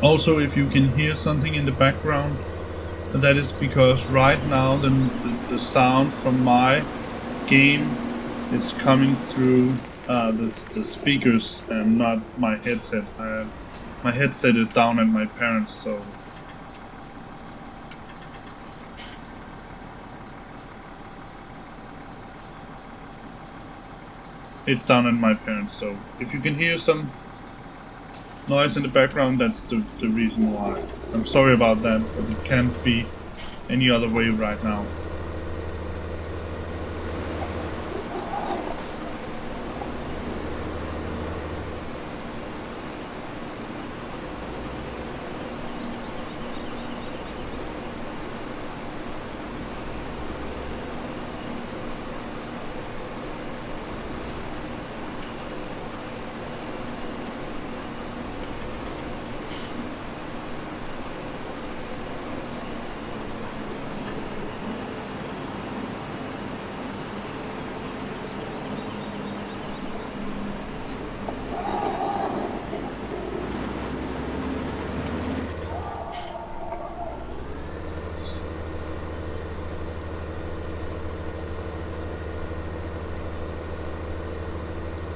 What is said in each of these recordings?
Also, if you can hear something in the background, that is because right now the sound from my game is coming through the speakers and not my headset. My headset is down at my parents', so it's down at my parents'. So if you can hear some noise in the background, that's the reason why. I'm sorry about that, but it can't be any other way right now.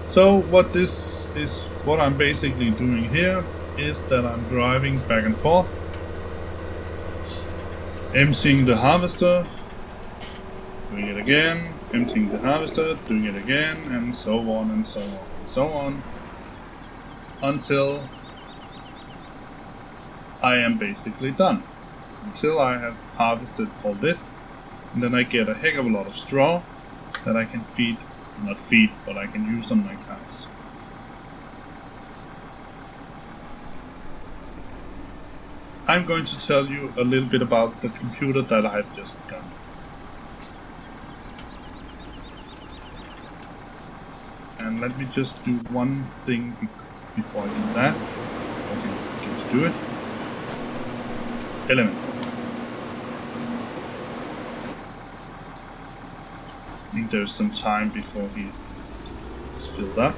So what I'm basically doing here is that I'm driving back and forth, emptying the harvester, doing it again, emptying the harvester, doing it again, and so on and so on and so on, until I am basically done. Until I have harvested all this, and then I get a heck of a lot of straw that I can feed. Not feed, but I can use on my cows. I'm going to tell you a little bit about the computer that I've just got. And let me just do one thing before I do that. Okay, get to do it. Element. I think there's some time before he is filled up.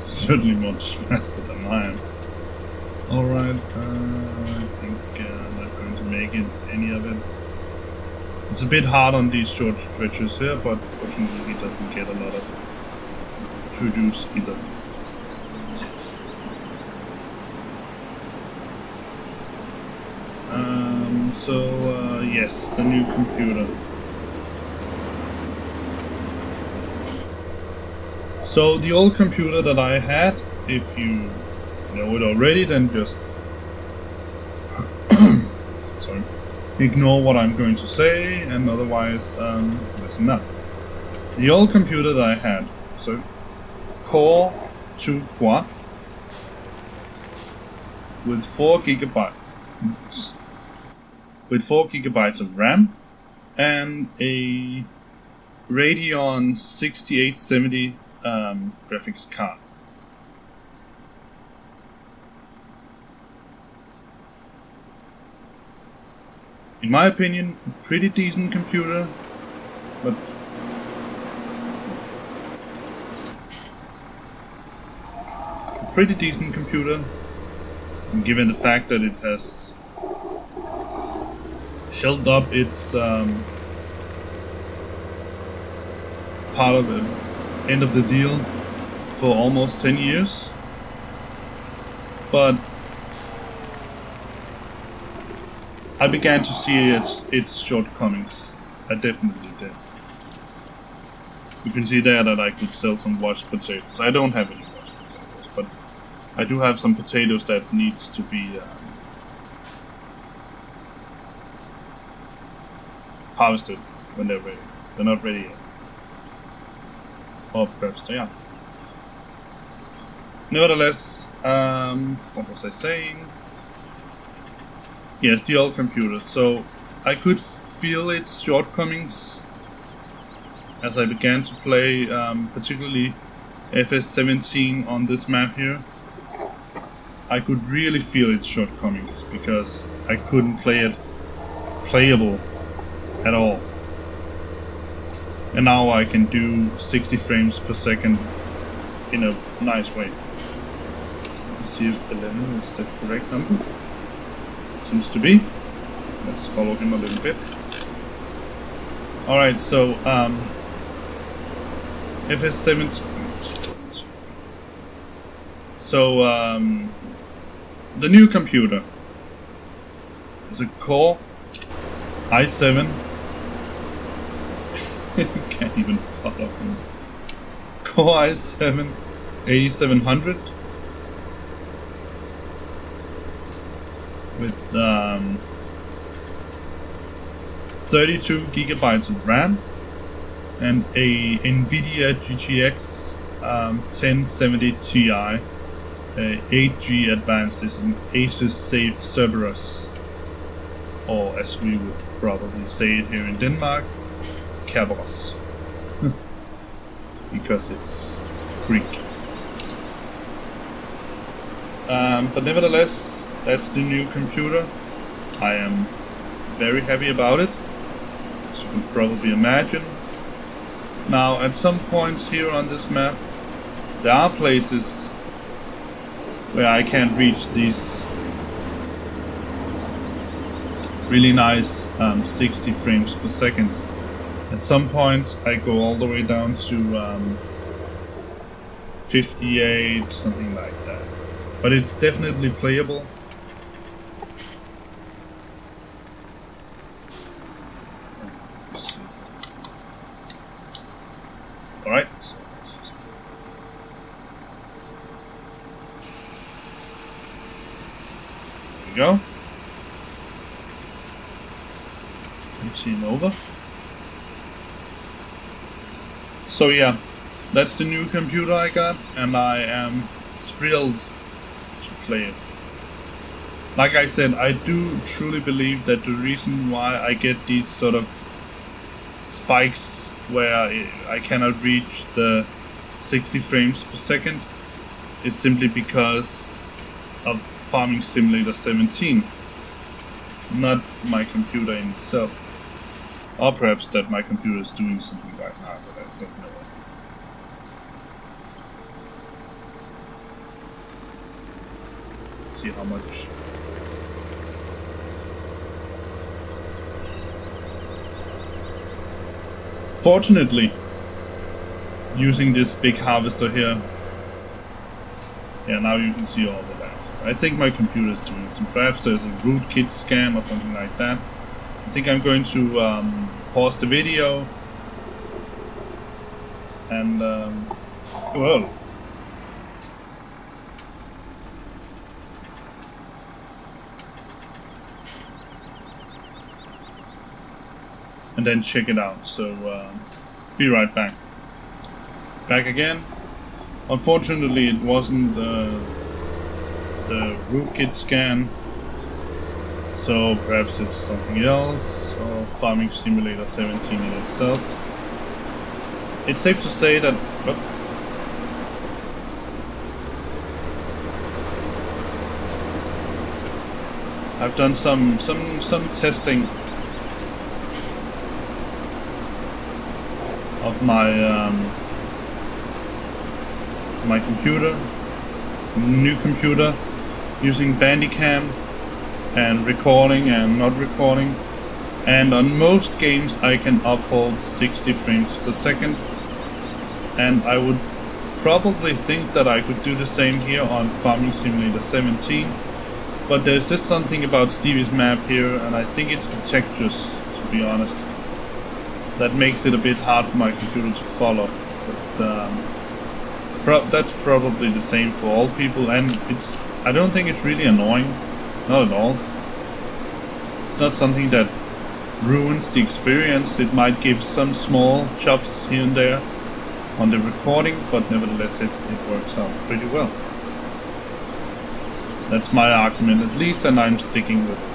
Certainly much faster than I am. Alright, I think I'm not going to make it, any of it. It's a bit hard on these short stretches here, but fortunately he doesn't get a lot of produce either. Yes, the new computer. So the old computer that I had, if you know it already, then just sorry, ignore what I'm going to say, and otherwise listen up. The old computer that I had, so Core 2 Quad with 4 gigabytes. With 4 gigabytes of RAM and a Radeon 6870 graphics card. In my opinion, a pretty decent computer, but given the fact that it has held up its part of the end of the deal for almost 10 years, but I began to see its shortcomings. I definitely did. You can see there that I could sell some washed potatoes. I don't have any washed potatoes, but I do have some potatoes that needs to be harvested when they're ready. They're not ready yet. Or perhaps they are. Nevertheless, what was I saying? Yes, the old computer. So I could feel its shortcomings as I began to play, particularly FS17 on this map here. I could really feel its shortcomings because I couldn't play it playable at all. And now I can do 60 frames per second in a nice way. Let's see if 11 is the correct number. Seems to be. Let's follow him a little bit. Alright, so FS17. So the new computer is a Core i7. Can't even follow him. Core i7 8700 with 32 gigabytes of RAM and a NVIDIA GTX 1070 Ti 8G Advanced. Is an Asus Cerberus, or as we would probably say it here in Denmark, Kerberos, because it's Greek. But nevertheless, that's the new computer. I am very happy about it, as you can probably imagine. Now, at some points here on this map, there are places where I can't reach these really nice 60 frames per second. At some points I go all the way down to 58, something like that. But it's definitely playable. Alright, so let's just... There we go. Team over. So yeah, that's the new computer I got, and I am thrilled to play it. Like I said, I do truly believe that the reason why I get these sort of spikes where I cannot reach the 60 frames per second is simply because of Farming Simulator 17, not my computer in itself. Or perhaps that my computer is doing something right now, but I don't know. Let's see how much. Fortunately, using this big harvester here, yeah, now you can see all the lamps. I think my computer is doing some. Perhaps there's a rootkit scan or something like that. I think I'm going to pause the video and well, and then check it out. So be right back. Back again. Unfortunately, it wasn't the rootkit scan. So perhaps it's something else, or Farming Simulator 17 in itself. It's safe to say that... Oh, I've done some testing of my my computer, new computer, using Bandicam. And recording and not recording, and on most games I can uphold 60 frames per second, and I would probably think that I could do the same here on Farming Simulator 17, but there's just something about Stevie's map here, and I think it's the textures, to be honest, that makes it a bit hard for my computer to follow. But that's probably the same for all people, and I don't think it's really annoying. Not at all. It's not something that ruins the experience. It might give some small chops here and there on the recording, but nevertheless it works out pretty well. That's my argument at least, and I'm sticking with it.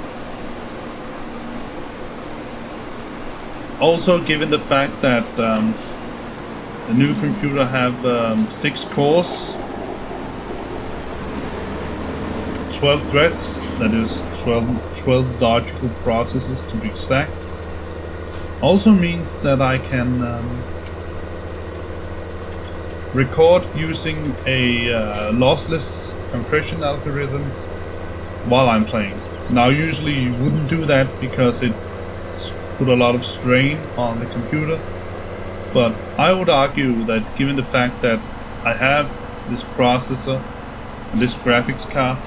Also, given the fact that the new computer have 6 cores, 12 threads, that is 12 logical processes to be exact, also means that I can record using a lossless compression algorithm while I'm playing. Now usually you wouldn't do that because it put a lot of strain on the computer, but I would argue that given the fact that I have this processor and this graphics card,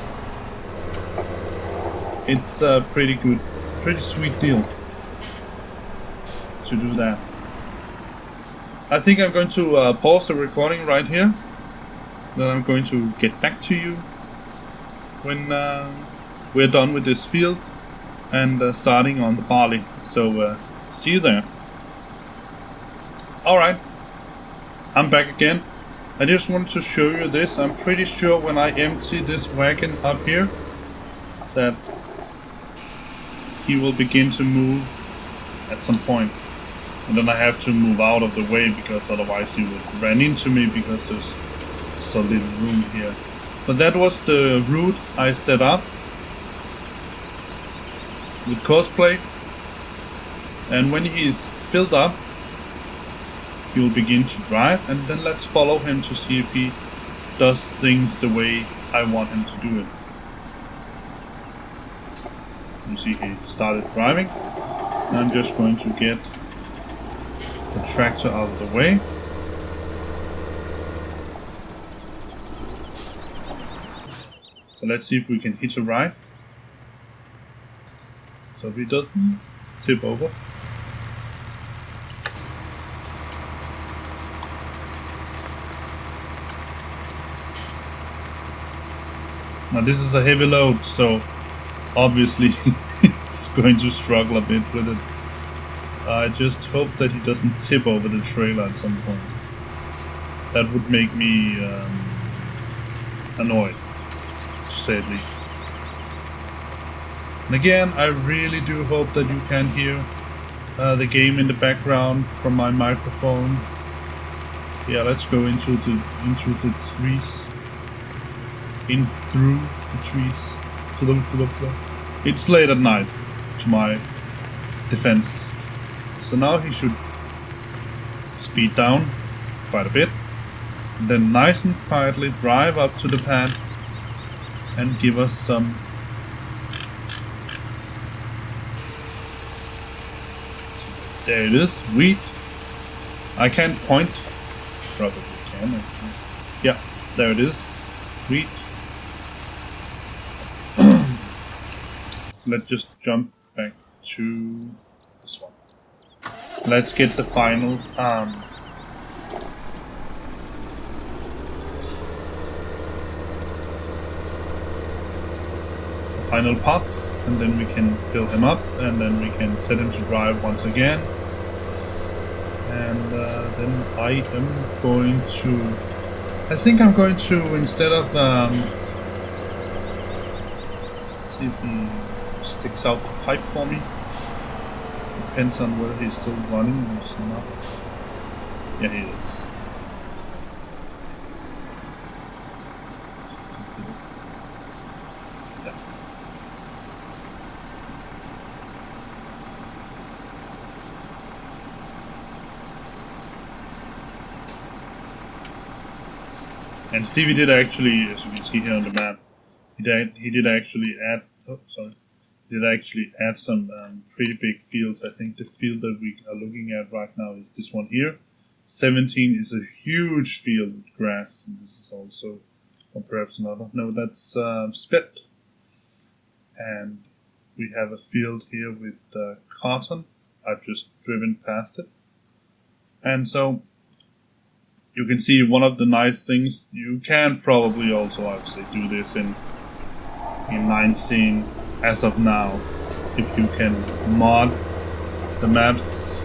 it's a pretty sweet deal to do that. I think I'm going to pause the recording right here. Then I'm going to get back to you when we're done with this field and starting on the barley. So see you there. Alright, I'm back again. I just wanted to show you this. I'm pretty sure when I empty this wagon up here that he will begin to move at some point. And then I have to move out of the way because otherwise he would run into me because there's so little room here. But that was the route I set up with cosplay. And when he's filled up, he will begin to drive, and then let's follow him to see if he does things the way I want him to do it. You see he started driving. And I'm just going to get the tractor out of the way. So let's see if we can hitch a ride. So he doesn't tip over. Now this is a heavy load, so obviously he's going to struggle a bit with it. I just hope that he doesn't tip over the trailer at some point. That would make me annoyed, to say at least. And again, I really do hope that you can hear the game in the background from my microphone. Yeah, let's go into the trees. In through the trees. It's late at night, to my defense. So now he should speed down quite a bit, then nice and quietly drive up to the pad and give us some there it is, wheat. I can't point, probably can actually. Yeah, there it is, wheat. Let's just jump back to this one. Let's get the final parts, and then we can fill him up, and then we can set him to drive once again. And then I am going to, I think I'm going to, instead of see if he sticks out the pipe for me. Depends on whether he's still running or he's not. Yeah, he is. Yeah. And Stevie did actually, as you can see here on the map, he did actually add. Oh, sorry. Did actually add some pretty big fields. I think the field that we are looking at right now is this one here. 17 is a huge field with grass, and this is also, or perhaps another. No, that's spit. And we have a field here with cotton. I've just driven past it. And so you can see one of the nice things. You can probably also, I would say, do this in 19. As of now, if you can mod the maps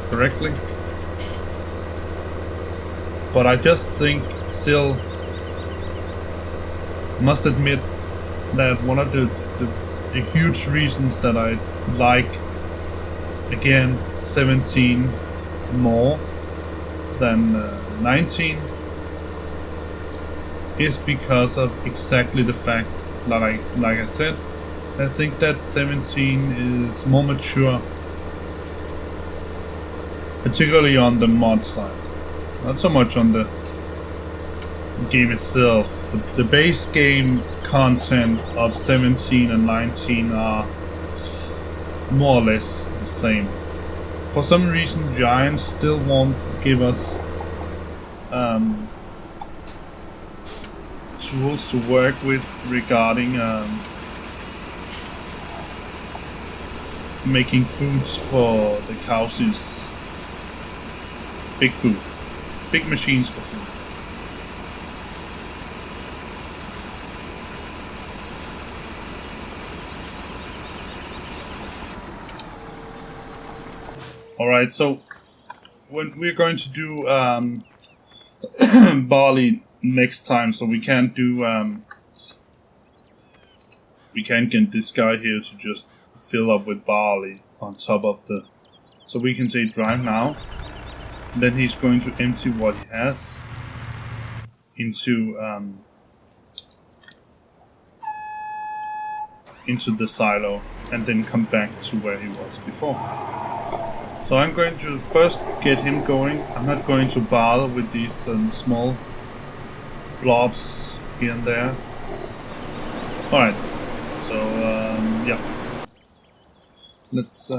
correctly. But I just think, still, must admit that one of the huge reasons that I like, again, 17 more than 19 is because of exactly the fact, like I said, I think that 17 is more mature, particularly on the mod side. Not so much on the game itself, the base game content of 17 and 19 are more or less the same. For some reason, Giants still won't give us tools to work with regarding making foods for the cows. Big food. Big machines for food. Alright, so when we're going to do barley next time, so we can't do we can't get this guy here to just fill up with barley on top of the, so we can say drive now. Then he's going to empty what he has into the silo and then come back to where he was before. So I'm going to first get him going. I'm not going to bother with these small blobs here and there. Alright, so yeah. Let's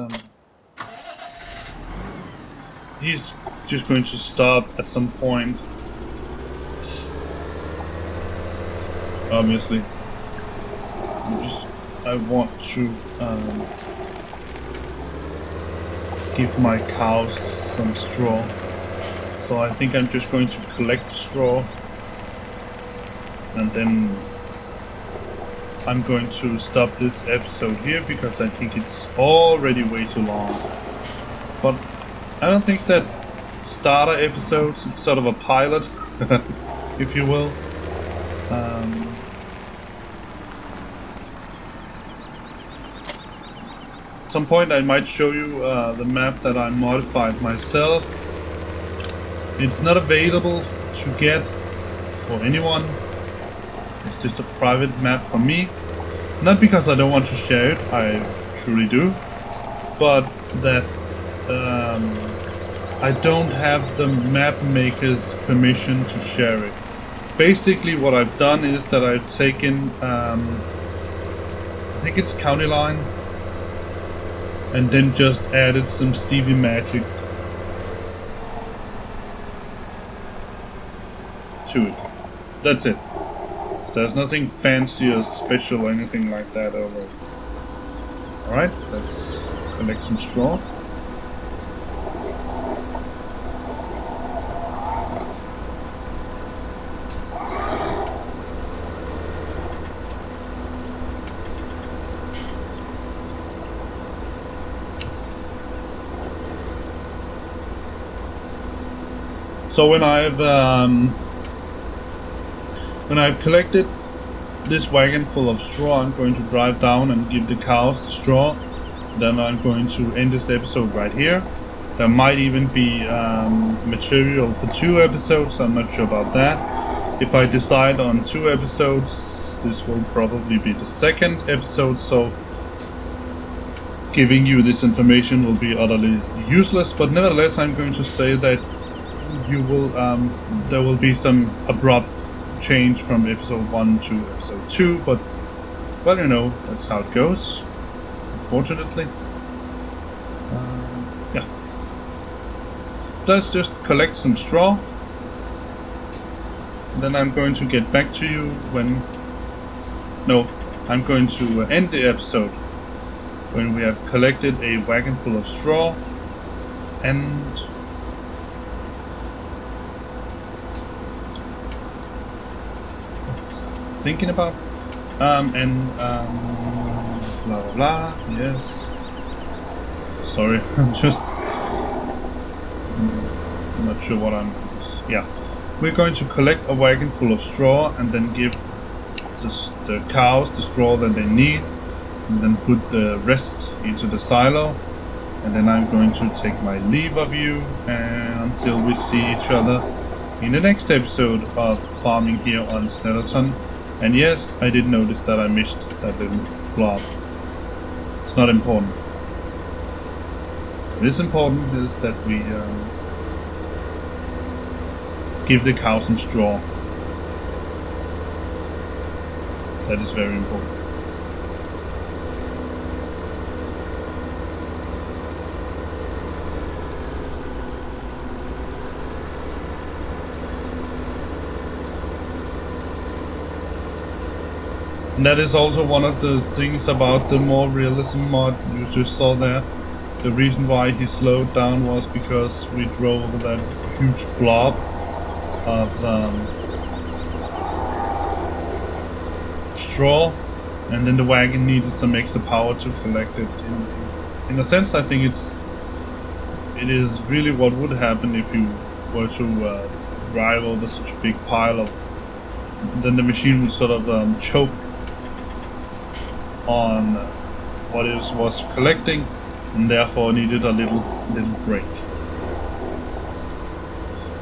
he's just going to stop at some point. Obviously. I want to give my cows some straw. So I think I'm just going to collect the straw, and then I'm going to stop this episode here because I think it's already way too long. But I don't think that starter episodes, it's sort of a pilot, if you will. At some point I might show you the map that I modified myself. It's not available to get for anyone. It's just a private map for me. Not because I don't want to share it, I truly do, but that I don't have the map maker's permission to share it. Basically what I've done is that I've taken, I think it's County Line, and then just added some Stevie magic to it. That's it. There's nothing fancy or special or anything like that over it. Alright, let's collect some straw. So when I've collected this wagon full of straw, I'm going to drive down and give the cows the straw. Then I'm going to end this episode right here. There might even be material for 2 episodes, I'm not sure about that. If I decide on 2 episodes, this will probably be the 2nd episode, so giving you this information will be utterly useless, but nevertheless I'm going to say that you will there will be some abrupt change from episode 1 to episode 2, but well, you know, that's how it goes, unfortunately. Yeah, let's just collect some straw, and then I'm going to get back to you when I'm going to end the episode when we have collected a wagon full of straw and thinking about blah blah blah. Yes, sorry, I'm just not sure what I'm. Yeah, we're going to collect a wagon full of straw and then give the cows the straw that they need, and then put the rest into the silo, and then I'm going to take my leave of you until we see each other in the next episode of farming here on Snetterton. And yes, I did notice that I missed that little blob. It's not important. What is important is that we give the cows some straw. That is very important. And that is also one of the things about the more realism mod you just saw there. The reason why he slowed down was because we drove over that huge blob of straw, and then the wagon needed some extra power to collect it. In a sense, I think it is really what would happen if you were to drive over such a big pile of. Then the machine would sort of choke on what it was collecting, and therefore needed a little break.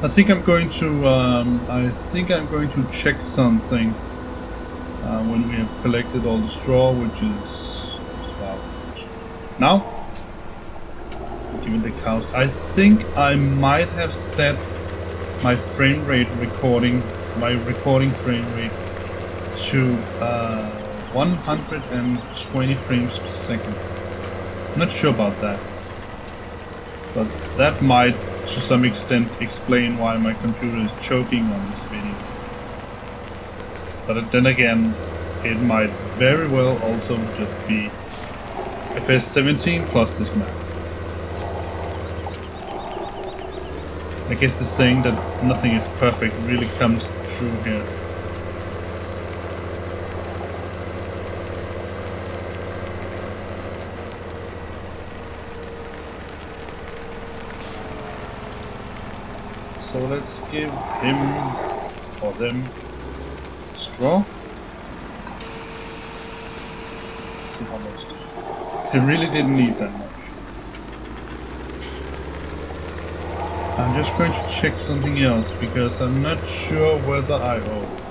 I think I'm going to check something when we have collected all the straw, which is about now. Given the cows, I think I might have set my frame rate recording frame rate to 120 frames per second. I'm not sure about that, but that might to some extent explain why my computer is choking on this video. But then again, it might very well also just be FS17 plus this map. I guess the saying that nothing is perfect really comes true here. So let's give him or them straw. See how much they really didn't need that much. I'm just going to check something else because I'm not sure whether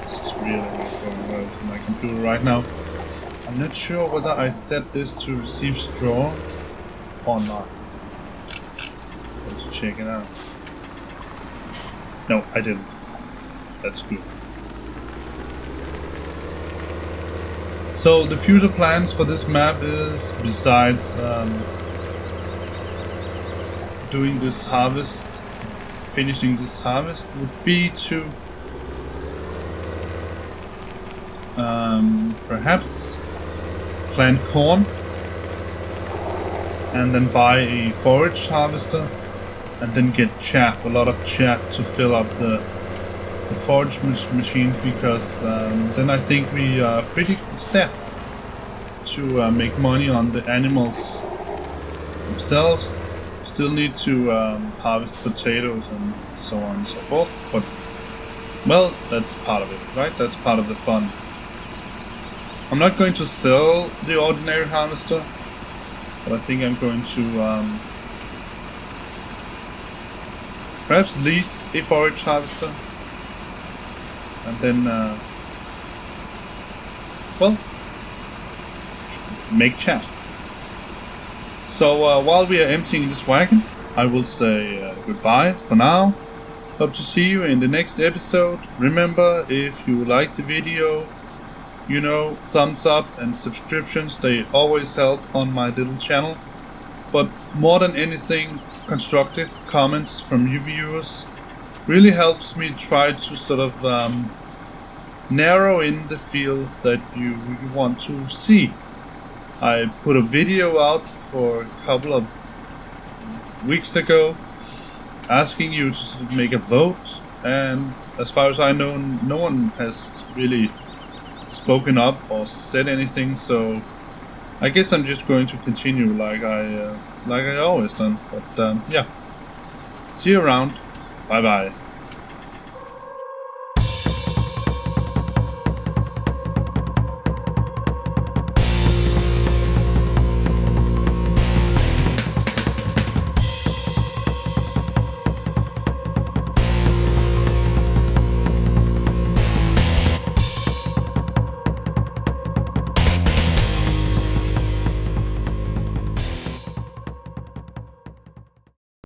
this is really not going well to my computer right now. I'm not sure whether I set this to receive straw or not. Let's check it out. No, I didn't. That's good. So the future plans for this map is, besides doing this harvest, finishing this harvest, would be to perhaps plant corn and then buy a forage harvester. And then get chaff, a lot of chaff to fill up the forage machine, because then I think we are pretty set to make money on the animals themselves. Still need to harvest potatoes and so on and so forth, but well, that's part of it, right? That's part of the fun. I'm not going to sell the ordinary harvester, but I think I'm going to perhaps lease a forage harvester, and then, well, make chaff. So while we are emptying this wagon, I will say goodbye for now. Hope to see you in the next episode. Remember, if you like the video, you know, thumbs up and subscriptions, they always help on my little channel. But more than anything, constructive comments from you viewers really helps me try to sort of narrow in the field that you want to see. I put a video out for a couple of weeks ago asking you to sort of make a vote, and as far as I know, no one has really spoken up or said anything, so I guess I'm just going to continue like I always done. But yeah, see you around. Bye bye.